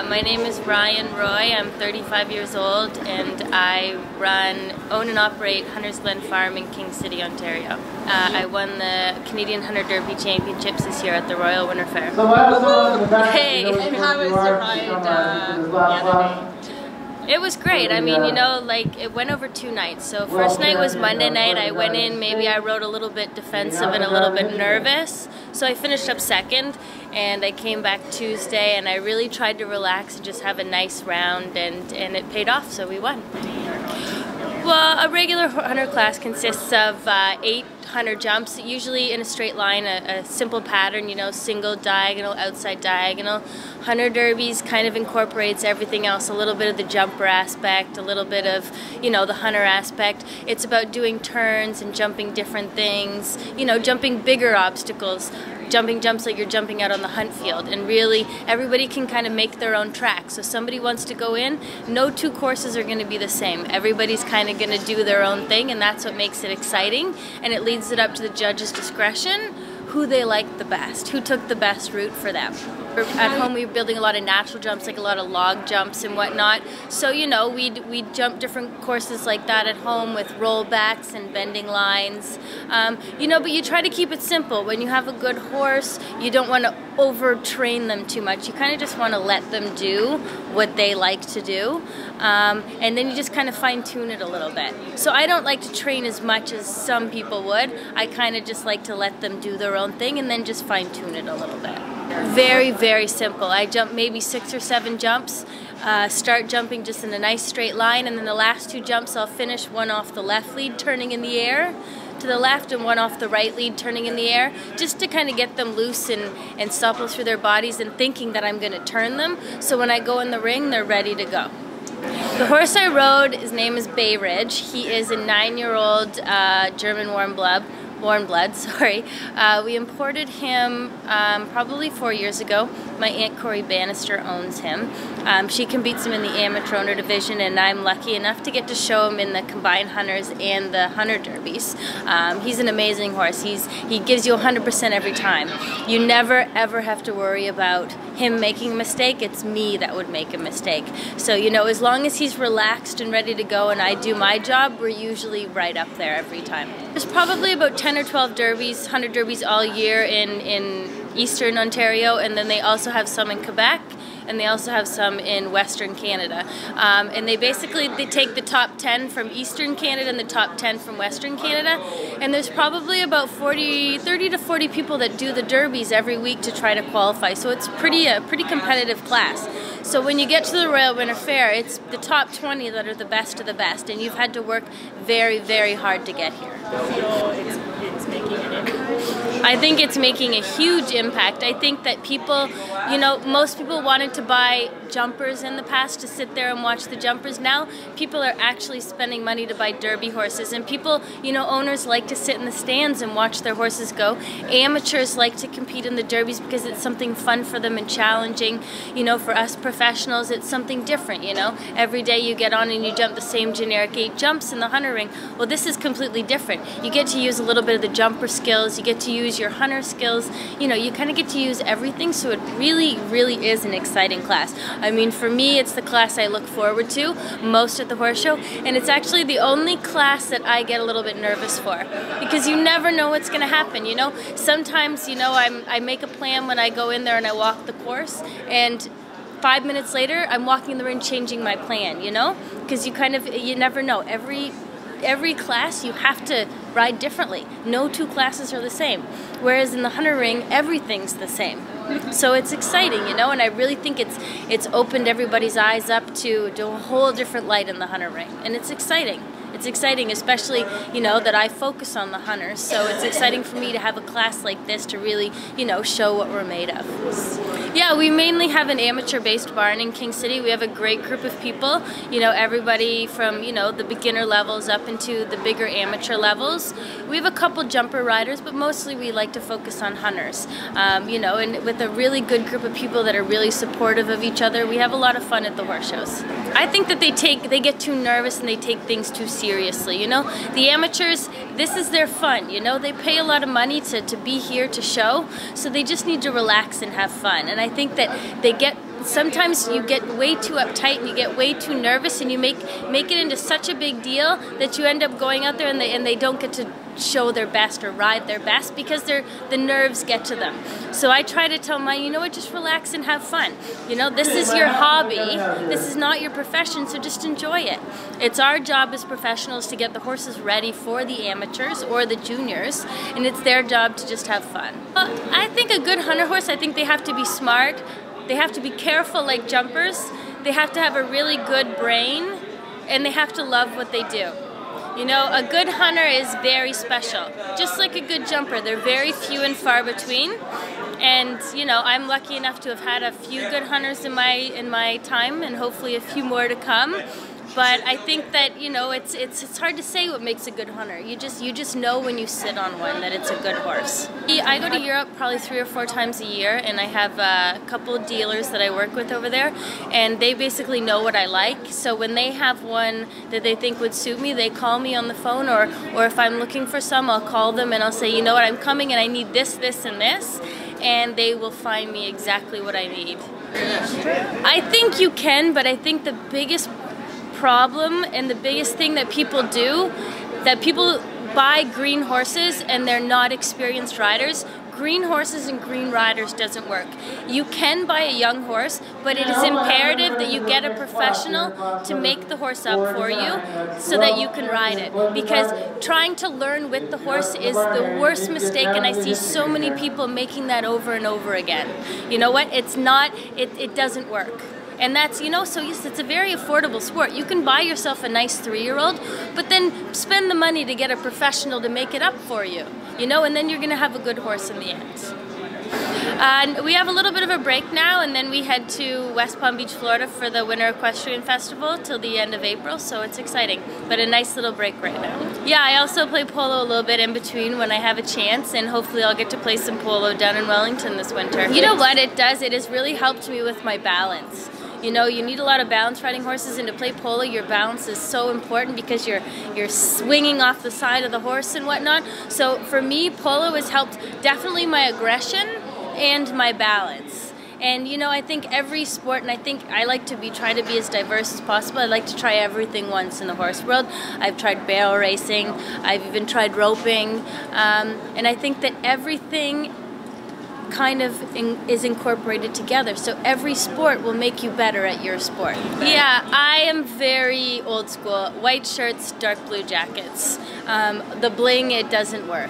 My name is Ryan Roy. I'm 35 years old and I own and operate Hunter's Glen Farm in King City, Ontario. I won the Canadian Hunter Derby Championships this year at the Royal Winter Fair. Hey! And how was the ride the other day? It was great. I mean, you know, like, it went over 2 nights. So first night was Monday night. I went in, maybe I rode a little bit defensive and a little bit nervous. So I finished up second, and I came back Tuesday, and I really tried to relax and just have a nice round, and it paid off, so we won. Well, a regular hunter class consists of 8 hunter jumps, usually in a straight line, a simple pattern, you know, single, diagonal, outside diagonal. Hunter derbies kind of incorporates everything else, a little bit of the jumper aspect, a little bit of, you know, the hunter aspect. It's about doing turns and jumping different things, you know, jumping bigger obstacles, jumping jumps like you're jumping out on the hunt field, and really everybody can kind of make their own track. So somebody wants to go in, no 2 courses are going to be the same. Everybody's kind of going to do their own thing, and that's what makes it exciting, and it leads it up to the judge's discretion who they like the best, who took the best route for them. At home we were building a lot of natural jumps, like a lot of log jumps and whatnot. So, you know, we'd jump different courses like that at home with rollbacks and bending lines. You know, but you try to keep it simple. When you have a good horse, you don't want to overtrain them too much. You kind of just want to let them do what they like to do. And then you just kind of fine-tune it a little bit. So I don't like to train as much as some people would. I kind of just like to let them do their own thing and then just fine-tune it a little bit. Very, very simple. I jump maybe 6 or 7 jumps, start jumping just in a nice straight line, and then the last 2 jumps I'll finish one off the left lead turning in the air to the left and one off the right lead turning in the air, just to kind of get them loose and supple through their bodies and thinking that I'm going to turn them, so when I go in the ring they're ready to go. The horse I rode, his name is Bay Ridge. He is a 9-year-old German warm blood. We imported him probably 4 years ago. My Aunt Corey Bannister owns him. She competes him in the amateur owner division, and I'm lucky enough to get to show him in the combined hunters and the hunter derbies. He's an amazing horse. He gives you 100% every time. You never ever have to worry about him making a mistake. It's me that would make a mistake. So, you know, as long as he's relaxed and ready to go and I do my job, we're usually right up there every time. There's probably about 10 or 12 derbies, hunter derbies all year in Eastern Ontario, and then they also have some in Quebec, and they also have some in Western Canada. And they take the top 10 from Eastern Canada and the top 10 from Western Canada, and there's probably about 30 to 40 people that do the derbies every week to try to qualify, so it's a pretty competitive class. So when you get to the Royal Winter Fair, it's the top 20 that are the best of the best, and you've had to work very, very hard to get here. So it's making an impact? I think it's making a huge impact. I think that people, you know, most people wanted to buy jumpers in the past to sit there and watch the jumpers. Now people are actually spending money to buy derby horses, and people, you know, owners like to sit in the stands and watch their horses go. Amateurs like to compete in the derbies because it's something fun for them and challenging. You know, for us professionals, it's something different, you know. Every day you get on and you jump the same generic 8 jumps in the hunter ring. Well, this is completely different. You get to use a little bit of the jumper skills, you get to use your hunter skills, you know, you kind of get to use everything, so it really, really is an exciting class. I mean, for me, it's the class I look forward to most at the horse show, and it's actually the only class that I get a little bit nervous for, because you never know what's going to happen, you know. Sometimes, you know, I make a plan when I go in there and I walk the course, and 5 minutes later, I'm walking in the ring changing my plan, you know, because you never know. Every class you have to ride differently. No 2 classes are the same. Whereas in the hunter ring, everything's the same. So it's exciting, you know, and I really think it's opened everybody's eyes up to a whole different light in the hunter ring, and it's exciting. It's exciting, especially, you know, that I focus on the hunters, so it's exciting for me to have a class like this to really, you know, show what we're made of. Yeah, we mainly have an amateur-based barn in King City. We have a great group of people, you know, everybody from, you know, the beginner levels up into the bigger amateur levels. We have a couple jumper riders, but mostly we like to focus on hunters, you know, and with a really good group of people that are really supportive of each other, we have a lot of fun at the horse shows. I think that they get too nervous and they take things too seriously, you know. The amateurs, this is their fun, you know. They pay a lot of money to be here to show, so they just need to relax and have fun. And I think that they get sometimes you get way too uptight and you get way too nervous and you make it into such a big deal that you end up going out there and they don't get to show their best or ride their best because the nerves get to them. So I try to tell mine, you know what, just relax and have fun. You know, this is your hobby, this is not your profession, so just enjoy it. It's our job as professionals to get the horses ready for the amateurs or the juniors, and it's their job to just have fun. I think a good hunter horse, I think they have to be smart, they have to be careful like jumpers, they have to have a really good brain, and they have to love what they do. You know, a good hunter is very special. Just like a good jumper, they're very few and far between. And, you know, I'm lucky enough to have had a few good hunters in my time, and hopefully a few more to come. But I think that, you know, it's hard to say what makes a good hunter. You just know when you sit on one that it's a good horse. I go to Europe probably 3 or 4 times a year, and I have a couple of dealers that I work with over there, and they basically know what I like. So when they have one that they think would suit me, they call me on the phone, or if I'm looking for some, I'll call them and I'll say, you know what, I'm coming and I need this, this, and this, and they will find me exactly what I need. I think you can, but I think the biggest problem and the biggest thing that people do, that people buy green horses and they're not experienced riders. Green horses and green riders doesn't work. You can buy a young horse, but it is imperative that you get a professional to make the horse up for you so that you can ride it. Because trying to learn with the horse is the worst mistake, and I see so many people making that over and over again. You know what? It's not, it doesn't work. And that's, you know, so yes, it's a very affordable sport. You can buy yourself a nice 3-year-old, but then spend the money to get a professional to make it up for you, you know, and then you're going to have a good horse in the end. And we have a little bit of a break now, and then we head to West Palm Beach, Florida for the Winter Equestrian Festival till the end of April, so it's exciting. But a nice little break right now. Yeah, I also play polo a little bit in between when I have a chance, and hopefully I'll get to play some polo down in Wellington this winter. You know what it does? It has really helped me with my balance. You know, you need a lot of balance riding horses, and to play polo, your balance is so important because you're swinging off the side of the horse and whatnot. So for me, polo has helped definitely my aggression and my balance. And you know, I think every sport, and I think I like to try to be as diverse as possible. I like to try everything once in the horse world. I've tried barrel racing, I've even tried roping, and I think that everything kind of is incorporated together, so every sport will make you better at your sport. Yeah, I am very old school. White shirts, dark blue jackets. The bling, it doesn't work.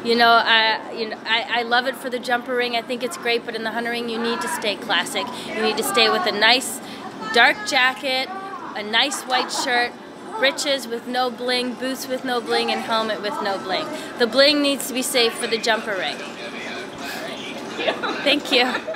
You know, I love it for the jumper ring. I think it's great, but in the hunter ring, you need to stay classic. You need to stay with a nice dark jacket, a nice white shirt, breeches with no bling, boots with no bling, and helmet with no bling. The bling needs to be saved for the jumper ring. Thank you.